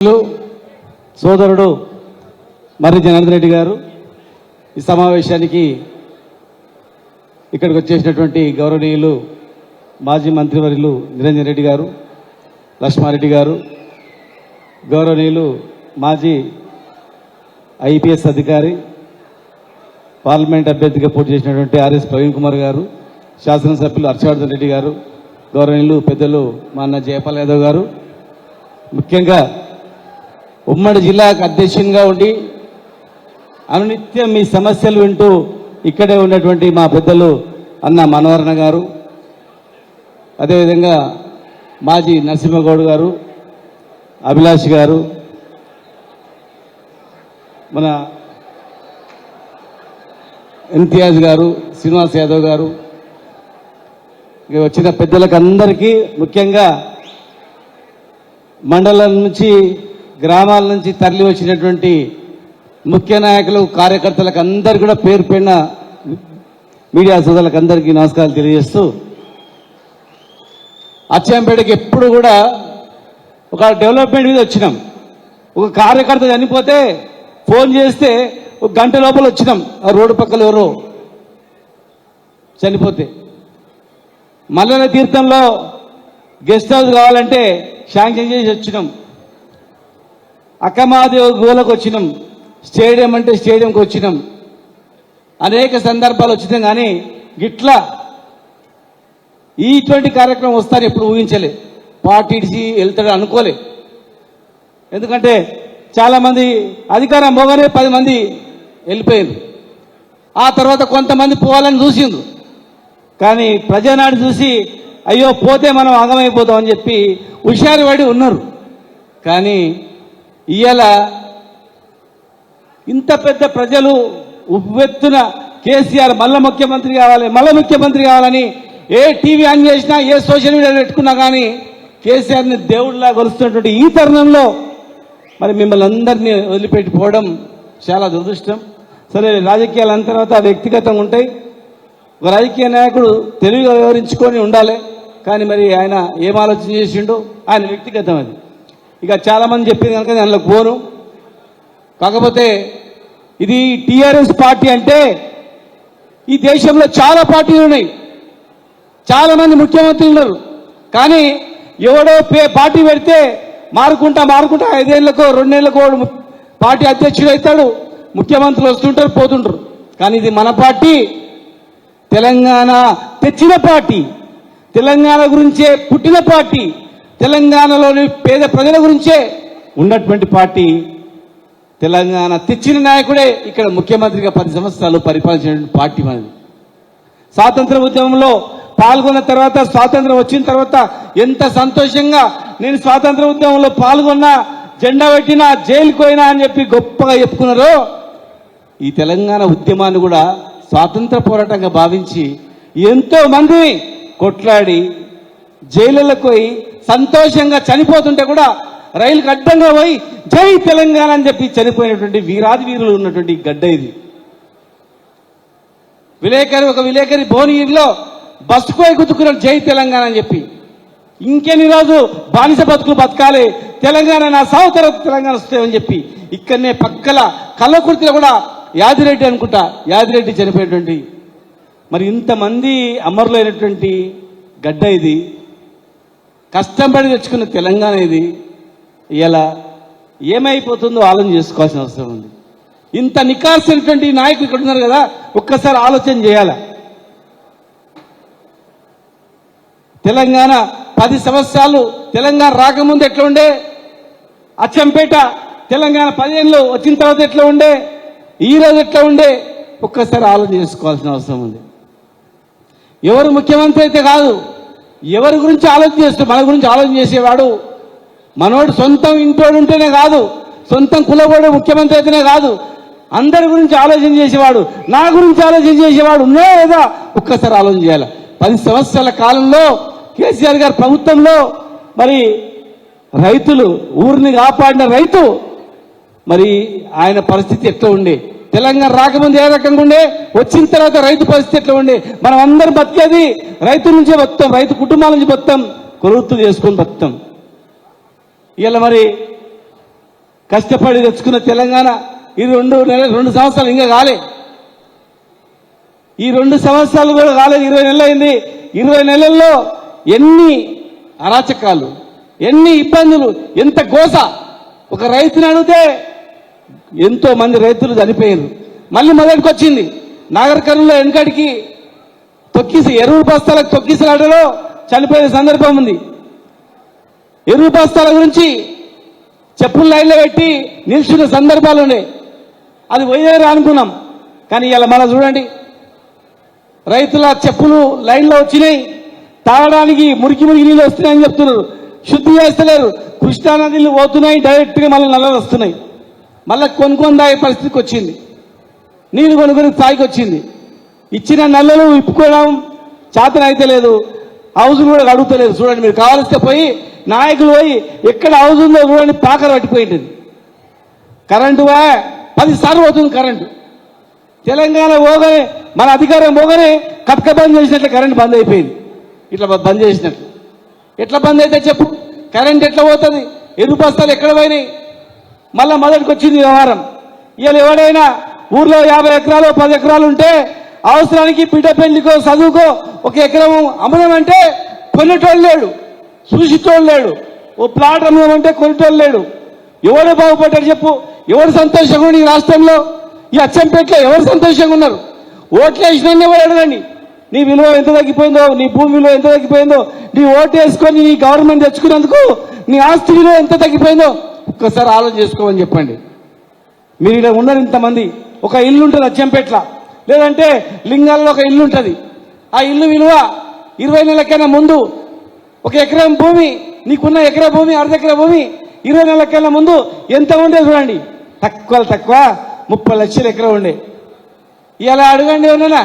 సోదరుడు మర్రి జనార్దన్ రెడ్డి గారు ఈ సమావేశానికి ఇక్కడికి వచ్చేసినటువంటి గౌరవనీయులు మాజీ మంత్రివర్యులు నిరంజన్ రెడ్డి గారు, లక్ష్మారెడ్డి గారు, గౌరవనీయులు మాజీ ఐపీఎస్ అధికారి పార్లమెంట్ అభ్యర్థిగా పోటీ చేసినటువంటి ఆర్ఎస్ ప్రవీణ్ కుమార్ గారు, శాసనసభ్యులు హర్షవర్ధన్ రెడ్డి గారు, గౌరవనీయులు పెద్దలు మా అన్న జయపాల్ యాదవ్ గారు, ముఖ్యంగా ఉమ్మడి జిల్లాకు అధ్యక్షునిగా ఉండి అనునిత్యం మీ సమస్యలు వింటూ ఇక్కడే ఉన్నటువంటి మా పెద్దలు అన్న మనోహరణ గారు, అదేవిధంగా మాజీ నరసింహగౌడ్ గారు, అభిలాష్ గారు, మన ఇంతియాజ్ గారు, శ్రీనివాస్ యాదవ్ గారు, వచ్చిన పెద్దలకు అందరికీ, ముఖ్యంగా మండలం నుంచి గ్రామాల నుంచి తరలి వచ్చినటువంటి ముఖ్య నాయకులు, కార్యకర్తలకు అందరికీ కూడా పేరు పేరున మీడియా సోదరులకు అందరికీ నమస్కారాలు తెలియజేస్తూ, అచ్చంపేటకి ఎప్పుడు కూడా ఒక డెవలప్మెంట్ మీద వచ్చినాం. ఒక కార్యకర్త చనిపోతే ఫోన్ చేస్తే ఒక గంట లోపల వచ్చినాం. ఆ రోడ్డు పక్కల ఎవరో చనిపోతే, మల్లెల తీర్థంలో గెస్ట్ హౌస్ కావాలంటే శాంక్షన్ చేసి వచ్చినాం. అక్కమాదేవి గోలకు వచ్చినాం. స్టేడియం అంటే స్టేడియంకి వచ్చినాం. అనేక సందర్భాలు వచ్చినాం. కానీ గిట్లా ఇటువంటి కార్యక్రమం వస్తారని ఎప్పుడు ఊహించలే. పార్టీ ఇడిచి వెళ్తాడు అనుకోలే. ఎందుకంటే చాలామంది అధికారం పోగానే 10 మంది వెళ్ళిపోయారు. ఆ తర్వాత కొంతమంది పోవాలని చూసిండ్రు. కానీ ప్రజానాడు చూసి అయ్యో పోతే మనం ఆగమైపోతామని చెప్పి హుషారు పడి ఉన్నారు. కానీ ఇవాళ ఇంత పెద్ద ప్రజలు ఉవ్వెత్తున కేసీఆర్ మళ్ళా ముఖ్యమంత్రి కావాలని ఏ టీవీ ఆన్ చేసినా, ఏ సోషల్ మీడియా పెట్టుకున్నా కానీ కేసీఆర్ని దేవుడిలా కొలుస్తున్నటువంటి ఈ తరుణంలో మరి మిమ్మల్ని అందరినీ వదిలిపెట్టిపోవడం చాలా దురదృష్టం. సరే, రాజకీయాలు అన్న తర్వాత వ్యక్తిగతంగా ఉంటాయి. ఒక రాజకీయ నాయకుడు తెలివిగా వివరించుకొని ఉండాలి. కానీ మరి ఆయన ఏం ఆలోచన చేసిండో ఆయన వ్యక్తిగతం అది. ఇక చాలామంది చెప్పింది కనుక నేను అందులో పోను. కాకపోతే ఇది టీఆర్ఎస్ పార్టీ అంటే ఈ దేశంలో చాలా పార్టీలు ఉన్నాయి, చాలామంది ముఖ్యమంత్రులు ఉన్నారు. కానీ ఎవడో పార్టీ పెడితే మారుకుంటా 5 ఏళ్లకో 2 ఏళ్లకో పార్టీ అధ్యక్షుడు అవుతాడు, ముఖ్యమంత్రులు వస్తుంటారు పోతుంటారు. కానీ ఇది మన పార్టీ, తెలంగాణ తెచ్చిన పార్టీ, తెలంగాణ గురించే పుట్టిన పార్టీ, తెలంగాణలోని పేద ప్రజల గురించే ఉన్నటువంటి పార్టీ. తెలంగాణ తెచ్చిన నాయకుడే ఇక్కడ ముఖ్యమంత్రిగా 10 సంవత్సరాలు పరిపాలించినటువంటి పార్టీ మనది. స్వాతంత్ర ఉద్యమంలో పాల్గొన్న తర్వాత, స్వాతంత్రం వచ్చిన తర్వాత ఎంత సంతోషంగా నేను స్వాతంత్ర ఉద్యమంలో పాల్గొన్నా, జెండా పెట్టినా, జైలుకు పోయినా అని చెప్పి గొప్పగా చెప్పుకున్నారో, ఈ తెలంగాణ ఉద్యమాన్ని కూడా స్వాతంత్ర పోరాటంగా భావించి ఎంతో మంది కొట్లాడి జైలులకు పోయి సంతోషంగా చనిపోతుంటే కూడా రైలుకు అడ్డంగా పోయి జై తెలంగాణ అని చెప్పి చనిపోయినటువంటి వీరాది వీరులు ఉన్నటువంటి గడ్డ ఇది. ఒక విలేకరి భువనగిరిలో బస్సుకు పోయి గుర్తుకున్నాడు జై తెలంగాణ అని చెప్పి. ఇంకెన్ని రోజు బానిస బతుకులు బతకాలి, తెలంగాణ నా సావుతర తెలంగాణ వస్తాయని చెప్పి ఇక్కడనే పక్కల కల్లకుర్తిలో కూడా యాదిరెడ్డి అనుకుంటా, యాదిరెడ్డి చనిపోయినటువంటి, మరి ఇంతమంది అమరులైనటువంటి గడ్డ ఇది. కష్టపడి తెచ్చుకున్న తెలంగాణ ఇది. ఇలా ఏమైపోతుందో ఆలోచన చేసుకోవాల్సిన అవసరం ఉంది. ఇంత నికార్సినటువంటి నాయకులు ఇక్కడ ఉన్నారు కదా, ఒక్కసారి ఆలోచన చేయాల. తెలంగాణ 10 సంవత్సరాలు తెలంగాణ రాకముందు ఎట్లా ఉండే, అచ్చంపేట తెలంగాణ 10 ఏళ్ళు వచ్చిన తర్వాత ఎట్లా ఉండే, ఈ రోజు ఎట్లా ఉండే, ఒక్కసారి ఆలోచన చేసుకోవాల్సిన అవసరం ఉంది. ఎవరు ముఖ్యమంత్రి అయితే కాదు, ఎవరి గురించి ఆలోచన చేస్తూ మన గురించి ఆలోచన చేసేవాడు మనోడు సొంతం ఇంటోడు ఉంటేనే కాదు, సొంతం కులవాడు ముఖ్యమంత్రి అయితేనే కాదు, అందరి గురించి ఆలోచన చేసేవాడు, నా గురించి ఆలోచన చేసేవాడు ఉన్నాయా లేదా ఒక్కసారి ఆలోచన చేయాలి. 10 సంవత్సరాల కాలంలో కేసీఆర్ గారి ప్రభుత్వంలో మరి రైతులు, ఊరిని కాపాడిన రైతు, మరి ఆయన పరిస్థితి ఎట్లా ఉండే, తెలంగాణ రాకముందు ఏ రకంగా ఉండే, వచ్చిన తర్వాత రైతు పరిస్థితి ఎట్లా ఉండే, మనం అందరం బతికేది రైతు నుంచే బతాం, రైతు కుటుంబాల నుంచి బతాం, కొలువుతూ చేసుకొని బతాం. ఇలా మరి కష్టపడి తెచ్చుకున్న తెలంగాణ ఈ 2 సంవత్సరాలు ఇంకా కాలే. ఈ 2 సంవత్సరాలు కూడా కాలేదు, 20 నెలలు అయింది. 20 నెలల్లో ఎన్ని అరాచకాలు, ఎన్ని ఇబ్బందులు, ఎంత గోస. ఒక రైతుని అడిగితే ఎంతో మంది రైతులు చనిపోయారు. మళ్ళీ మొదటికి వచ్చింది. నాగర్ కర్నూలులో వెనకడికి ఎరువు బస్తాలకు తొక్కిసలాటలో చనిపోయిన సందర్భం ఉంది. ఎరువు బస్తాల గురించి చెప్పులు లైన్లో పెట్టి నిల్చున్న సందర్భాలు ఉన్నాయి. అది పోయేరా అనుకున్నాం, కానీ ఇలా మళ్ళీ చూడండి, రైతుల చెప్పులు లైన్లో వచ్చినాయి. తాగడానికి మురికి నీళ్ళు వస్తున్నాయని చెప్తున్నారు, శుద్ధి చేస్తలేరు. కృష్ణా నీళ్ళు పోతున్నాయి, డైరెక్ట్గా మళ్ళీ నల్లలు వస్తున్నాయి. మళ్ళీ కొనుక్కొని తాగే పరిస్థితికి వచ్చింది, నీళ్ళు కొనుక్కొని తాగికి వచ్చింది. ఇచ్చిన నల్లలు ఇప్పుకోవడం చేతన అయితే లేదు, హౌజులు కూడా అడుగుతలేదు. చూడండి, మీరు కావాల్స్తే పోయి నాయకులు పోయి ఎక్కడ హౌజ్ ఉందో చూడండి, పాకలు పట్టిపోయింది. కరెంటు 10 సార్లు పోతుంది కరెంటు. తెలంగాణ పోగానే, మన అధికారం పోగానే కట్క బంద్ చేసినట్లు కరెంటు బంద్ అయిపోయింది. ఇట్లా బంద్ చేసినట్లు ఎట్లా బంద్ అయితే చెప్పు, కరెంట్ ఎట్లా పోతుంది? ఎరువు బస్తాలు ఎక్కడ పోయినాయి? మళ్ళా మొదటికి వచ్చింది వ్యవహారం. ఇవాళ ఎవడైనా ఊర్లో 50 ఎకరాలు 10 ఎకరాలు ఉంటే అవసరానికి బిడ్డ పెళ్లికో చదువుకో 1 ఎకరం అమ్మడమంటే కొనేటోళ్ళు లేడు, చూసేటోళ్ళు లేడు. ఓ ప్లాట్ అమ్మడమంటే కొనేటోళ్ళు లేడు. ఎవరు బాగుపడ్డారు చెప్పు? ఎవరు సంతోషంగా ఈ రాష్ట్రంలో, ఈ అచ్చంపేటలో ఎవరు సంతోషంగా ఉన్నారు? ఓట్లు వేసినా ఎవరు అడగండి, నీ విలువ ఎంత తగ్గిపోయిందో, నీ భూమి విలువ ఎంత తగ్గిపోయిందో, నీ ఓటు వేసుకొని నీ గవర్నమెంట్ తెచ్చుకున్నందుకు నీ ఆస్తి విలువ ఎంత తగ్గిపోయిందో ఒక్కసారి ఆలోచన చేసుకోమని చెప్పండి. మీరు ఇలా ఉన్నారు ఇంతమంది. ఒక ఇల్లు ఉంటుంది అచ్చంపేట్ల, లేదంటే లింగాల్లో ఒక ఇల్లు ఉంటుంది. ఆ ఇల్లు విలువ 20 నెలలకైనా ముందు 1 ఎకరం భూమి, నీకున్న ఎకరా భూమి, అర్ధ ఎకరా భూమి 20 నెలలకైనా ముందు ఎంత ఉండే చూడండి. తక్కువ 30 లక్షల ఎకరం ఉండే. ఇలా అడగండి ఏమన్నా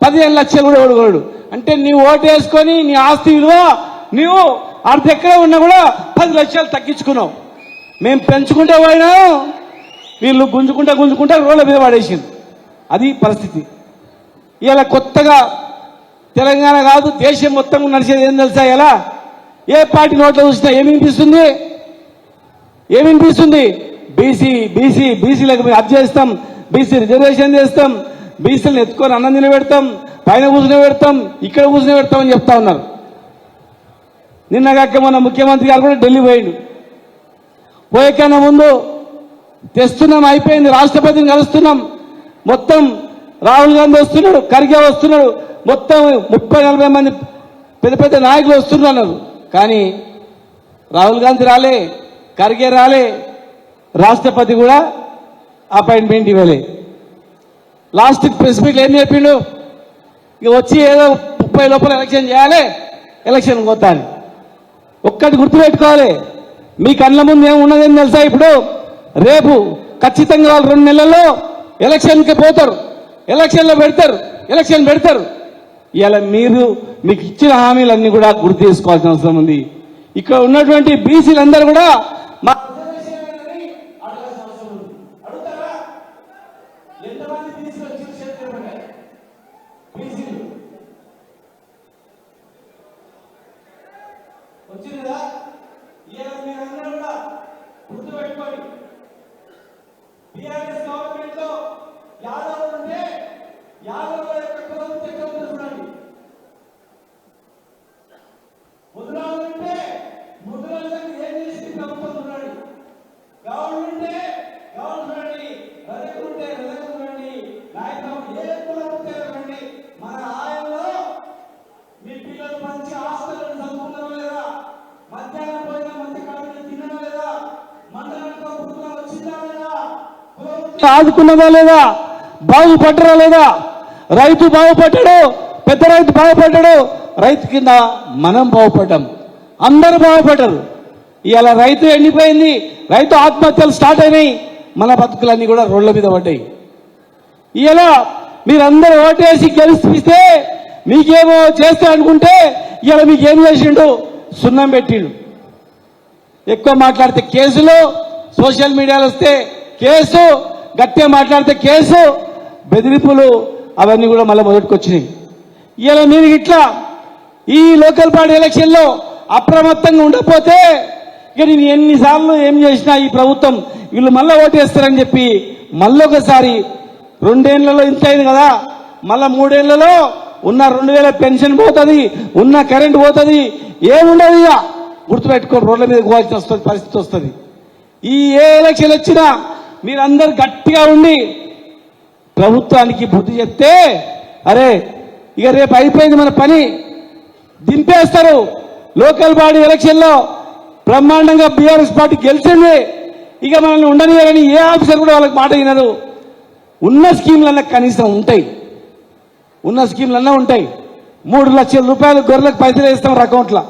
15 లక్షలు కూడా ఓడుకోడు. అంటే నీవు ఓటు వేసుకొని నీ ఆస్తి విలువ నీవు అర్ధ ఎకరం ఉన్నా కూడా 10 లక్షలు తగ్గించుకున్నావు. మేము పెంచుకుంటే పోయినా వీళ్ళు గుంజుకుంటా రోడ్ల మీద పడేసింది. అది పరిస్థితి. ఇలా కొత్తగా తెలంగాణ కాదు దేశం మొత్తం నడిచేది ఏం తెలుసా? ఎలా ఏ పార్టీ నోట్లో చూసినా ఏమినిపిస్తుంది? బీసీలకు మేము అది చేస్తాం, బీసీ రిజర్వేషన్ చేస్తాం, బీసీలను ఎత్తుకొని అన్నం తినబెడతాం, పైన కూర్చుని పెడతాం, ఇక్కడ కూర్చుని పెడతామని చెప్తా ఉన్నారు. నిన్నగాక మన ముఖ్యమంత్రి గారు కూడా ఢిల్లీ పోయిండు. పోయేకన్నా ముందు తెస్తున్నాం, అయిపోయింది, రాష్ట్రపతిని కలుస్తున్నాం, మొత్తం రాహుల్ గాంధీ వస్తున్నాడు, ఖర్గే వస్తున్నాడు, మొత్తం 30-40 మంది పెద్ద నాయకులు వస్తున్నారు. కానీ రాహుల్ గాంధీ రాలే, ఖర్గే రాలే, రాష్ట్రపతి కూడా అపాయింట్మెంట్ ఇవ్వలే. లాస్ట్ ప్రెస్ మీట్లో ఏం చెప్పిండు? ఇక వచ్చి ఏదో 30 లోపల ఎలక్షన్ చేయాలి, ఎలక్షన్ పోతాను. ఒక్కటి గుర్తుపెట్టుకోవాలి, మీ కళ్ళ ముందు ఏమున్నదని తెలుసా? ఇప్పుడు రేపు ఖచ్చితంగా వాళ్ళు 2 నెలల్లో ఎలక్షన్కి పోతారు, ఎలక్షన్ పెడతారు. ఇలా మీకు ఇచ్చిన హామీలన్నీ కూడా గుర్తు చేసుకోవాల్సిన అవసరం ఉంది. ఇక్కడ ఉన్నటువంటి బీసీలందరూ కూడా మా వచ్చిందా? మీరందరూ కూడా గుర్తుపెట్టుకోండి, టీఆర్ఎస్ గవర్నమెంట్ లో యాదవ్ ఉంటే యాదవ్ యొక్క కులం చూడండి, ముద్రాలు ఉంటే ముద్రాలకు ఏం చేసి ప్రభుత్వం చూడండి, గవర్నమెంటే గవర్నమెంట్, రజకుంటే రజకు చూడండి, నాయకులు ఏ కులం ఉంటే చూడండి. మన ఆయంలో మీ పిల్లలు మంచి ఆస్తులను చదువుకున్నారా లేదా? మధ్యాహ్నం పోయిన మంచి కడుపులు తినడం లేదా? మండలంలో పుట్టుక వచ్చిందా లేదా? ఆదుకున్నదా లేదా? బాగుపడ్డరా లేదా? రైతు బాగుపడ్డాడు, పెద్ద రైతు బాగుపడ్డాడు, రైతు కింద మనం బాగుపడ్డాం, అందరూ బాగుపడ్డారు. ఇవాళ రైతు ఎండిపోయింది, రైతు ఆత్మహత్యలు స్టార్ట్ అయినాయి, మన బతుకులన్నీ కూడా రోడ్ల మీద పడ్డాయి. ఇవాళ మీరందరూ ఓటేసి గెలిపిస్తే మీకేమో చేస్తా అనుకుంటే ఇవాళ మీకేం చేసిండు? సున్నం పెట్టిండు. ఎక్కువ మాట్లాడితే కేసులు, సోషల్ మీడియాలో వస్తే కేసు, గట్టిగా మాట్లాడితే కేసు, బెదిరింపులు, అవన్నీ కూడా మళ్ళీ మొదటికి వచ్చినాయి. ఇవాళ మీరు ఇట్లా ఈ లోకల్ బాడీ ఎలక్షన్లో అప్రమత్తంగా ఉండకపోతే ఇక నేను ఎన్నిసార్లు ఏం చేసినా ఈ ప్రభుత్వం వీళ్ళు మళ్ళీ ఓటేస్తారని చెప్పి మళ్ళొకసారి 2 ఏళ్లలో ఇంత అయింది కదా, మళ్ళా 3 ఏళ్లలో ఉన్న 2000 పెన్షన్ పోతుంది, ఉన్న కరెంట్ పోతుంది, ఏముండదు. ఇక గుర్తుపెట్టుకొని రోడ్ల మీద పోవాల్సిన పరిస్థితి వస్తుంది. ఈ ఎలక్షన్ వచ్చినా మీరందరూ గట్టిగా ఉండి ప్రభుత్వానికి బుద్ధి చెప్తే, అరే ఇక రేపు అయిపోయింది మన పని, దింపేస్తారు. లోకల్ బాడీ ఎలక్షన్లో బ్రహ్మాండంగా బీఆర్ఎస్ పార్టీ గెలిచింది, ఇక మనల్ని ఉండనియాలని ఏ ఆఫీసర్ కూడా వాళ్ళకి మాట వినరు. ఉన్న స్కీమ్లన్నా కనీసం ఉంటాయి, ఉన్న స్కీమ్లన్నా ఉంటాయి. 3 లక్షల రూపాయలు గొర్రెలకు పైసలు వేస్తాం అకౌంట్లో.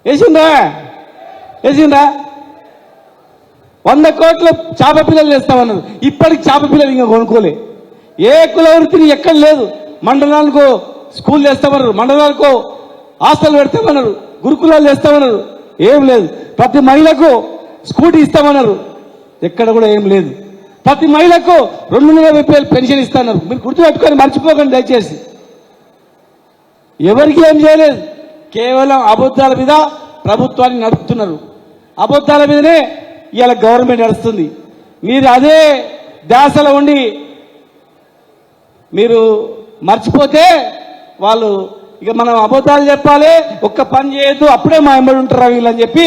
వేసిండ్రా 100 కోట్ల చేప పిల్లలు వేస్తామన్నారు. ఇప్పటికి చేప పిల్లలు ఇంకా కొనుక్కోలే. ఏ కుల వృత్తిని ఎక్కడ లేదు. మండలాలకు స్కూల్ చేస్తామన్నారు, మండలాలకు హాస్టల్ పెడతామన్నారు, గురుకులాలు చేస్తామన్నారు, ఏం లేదు. ప్రతి మహిళకు స్కూటీ ఇస్తామన్నారు, ఎక్కడ కూడా ఏం లేదు. ప్రతి మహిళకు 250 పెన్షన్ ఇస్తాన్నారు. మీరు గుర్తుపెట్టుకొని మర్చిపోకండి దయచేసి. ఎవరికి ఏం చేయలేదు, కేవలం అబద్ధాల మీద ప్రభుత్వాన్ని నడుపుతున్నారు. అబద్ధాల మీదనే ఇవాళ గవర్నమెంట్ నడుస్తుంది. మీరు అదే ధ్యాసలో ఉండి మీరు మర్చిపోతే వాళ్ళు ఇక మనం అబద్ధాలు చెప్పాలి, ఒక్క పని చేయొద్దు, అప్పుడే మా ఎంబడి ఉంటారా వీళ్ళని చెప్పి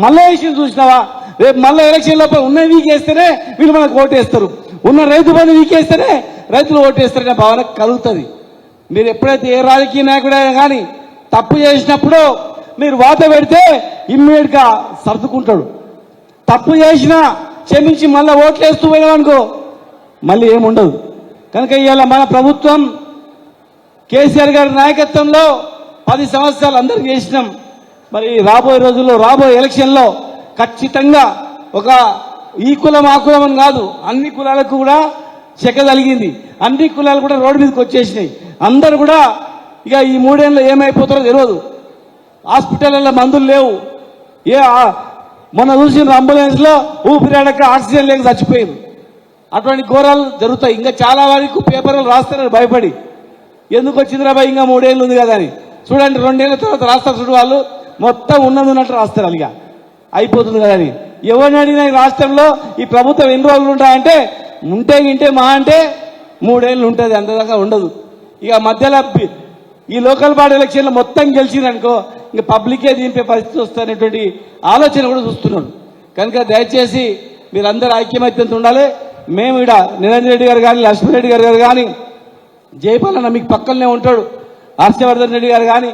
మళ్ళీ విషయం చూసినావా, రేపు మళ్ళీ ఎలక్షన్ లోపల ఉన్న వీకేస్తేనే వీళ్ళు మనకు ఓటేస్తారు, ఉన్న రైతు బంధు వీకేస్తేనే రైతులు ఓటేస్తారనే భావన కలుగుతుంది. మీరు ఎప్పుడైతే ఏ రాజకీయ నాయకుడైనా కానీ తప్పు చేసినప్పుడు మీరు వాత పెడితే ఇమ్మీడియట్ గా సర్దుకుంటాడు. తప్పు చేసినా క్షమించి మళ్ళీ ఓట్లు వేస్తూ పోయినామనుకో మళ్ళీ ఏముండదు. కనుక ఇవాళ మన ప్రభుత్వం కేసీఆర్ గారి నాయకత్వంలో 10 సంవత్సరాలు అందరికి చేసినాం. మరి రాబోయే రోజుల్లో రాబోయే ఎలక్షన్లో ఖచ్చితంగా ఒక ఈ కులం ఆ కులం అని కాదు, అన్ని కులాలకు కూడా చెక్క కలిగింది. అన్ని కులాలు కూడా రోడ్డు మీదకి వచ్చేసినాయి. అందరు కూడా ఇక ఈ 3 ఏళ్ళు ఏమైపోతారో తెలియదు. హాస్పిటల్లో మందులు లేవు. మొన్న చూసిన అంబులెన్స్ లో ఊపిరాడక ఆక్సిజన్ లేక చచ్చిపోయింది. అటువంటి ఘోరాలు జరుగుతాయి. ఇంకా చాలా వరకు పేపర్లు రాస్తారు భయపడి, ఎందుకు వచ్చిందిరా భయ ఇంకా 3 ఏళ్ళు ఉంది కదా అని. చూడండి 2 ఏళ్ల తర్వాత రాస్తారు చూడు, వాళ్ళు మొత్తం ఉన్నది ఉన్నట్టు రాస్తారు. అలాగా అయిపోతుంది కదా అని. ఎవరిని అడిగినా ఈ రాష్ట్రంలో ఈ ప్రభుత్వం ఎన్ని రోజులు ఉంటాయంటే గింటే మా అంటే 3 ఏళ్ళు ఉంటుంది, అంతదాకా ఉండదు. ఇక మధ్యలో ఈ లోకల్ బాడీ ఎలక్షన్లో మొత్తం గెలిచిందనుకో ఇంకా పబ్లికే దింపే పరిస్థితి వస్తున్నటువంటి ఆలోచన కూడా చూస్తున్నాడు. కనుక దయచేసి మీరందరూ ఐక్యమత్యంతో ఉండాలి. మేము ఇక్కడ నిరంజన్ రెడ్డి గారు కానీ, లక్ష్మీరెడ్డి గారు కానీ, జయపాలన్న మీకు పక్కనే ఉంటాడు, హర్షవర్ధన్ రెడ్డి గారు కానీ,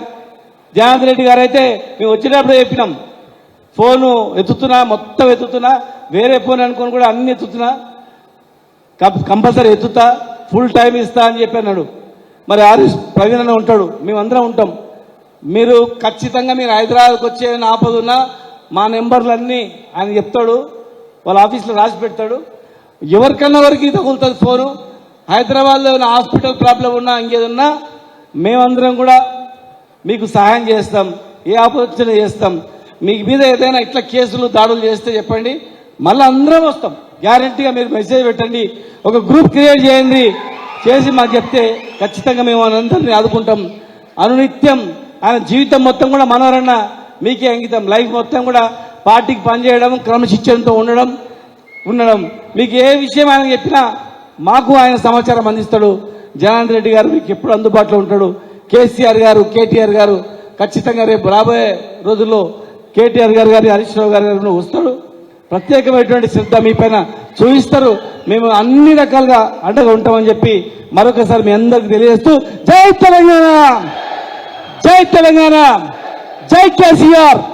జయంత్ రెడ్డి గారు అయితే మేము వచ్చేటప్పుడే చెప్పినాం, ఫోను ఎత్తుతున్నా, మొత్తం ఎత్తుతున్నా, వేరే ఫోన్ అనుకొని కూడా అన్ని ఎత్తుతున్నా, కంపల్సరీ ఎత్తుతా, ఫుల్ టైం ఇస్తా అని చెప్పి అన్నాడు. మరి ఆర్ఎస్ ప్రవీణ్ అన్న ఉంటాడు, మేమందరం ఉంటాం. మీరు ఖచ్చితంగా మీరు హైదరాబాద్కి వచ్చే ఆపదున్నా మా నెంబర్లన్నీ ఆయన చెప్తాడు, వాళ్ళ ఆఫీస్లో రాసి పెడతాడు. ఎవరికన్నా వరకు తగులుతుంది ఫోను. హైదరాబాద్లో ఉన్న హాస్పిటల్ ప్రాబ్లం ఉన్నా ఇంకేదన్నా మేమందరం కూడా మీకు సహాయం చేస్తాం, ఏ ఆపద చేస్తాం. మీకు మీద ఏదైనా ఇట్లా కేసులు దాడులు చేస్తే చెప్పండి, మళ్ళీ అందరం వస్తాం. గ్యారంటీగా మీరు మెసేజ్ పెట్టండి, ఒక గ్రూప్ క్రియేట్ చేయండి, చేసి మాకు చెప్తే ఖచ్చితంగా మేము అందరినీ ఆదుకుంటాం. అనునిత్యం ఆయన జీవితం మొత్తం కూడా మనోరన్న మీకే అంకితం. లైఫ్ మొత్తం కూడా పార్టీకి పనిచేయడం, క్రమశిక్షణతో ఉండడం. మీకు ఏ విషయం ఆయన చెప్పినా మాకు ఆయన సమాచారం అందిస్తాడు. జగన్ రెడ్డి గారు మీకు ఎప్పుడు అందుబాటులో ఉంటాడు. కేసీఆర్ గారు, కేటీఆర్ గారు ఖచ్చితంగా రేపు రాబోయే రోజుల్లో కేటీఆర్ గారు కానీ, హరీష్ రావు గారు వస్తాడు. ప్రత్యేకమైనటువంటి శ్రద్ధ మీ పైన చూపిస్తారు. మేము అన్ని రకాలుగా అండగా ఉంటామని చెప్పి మరొకసారి మీ అందరికి తెలియజేస్తూ జై తెలంగాణ, జై తెలంగాణ, జై కేసీఆర్.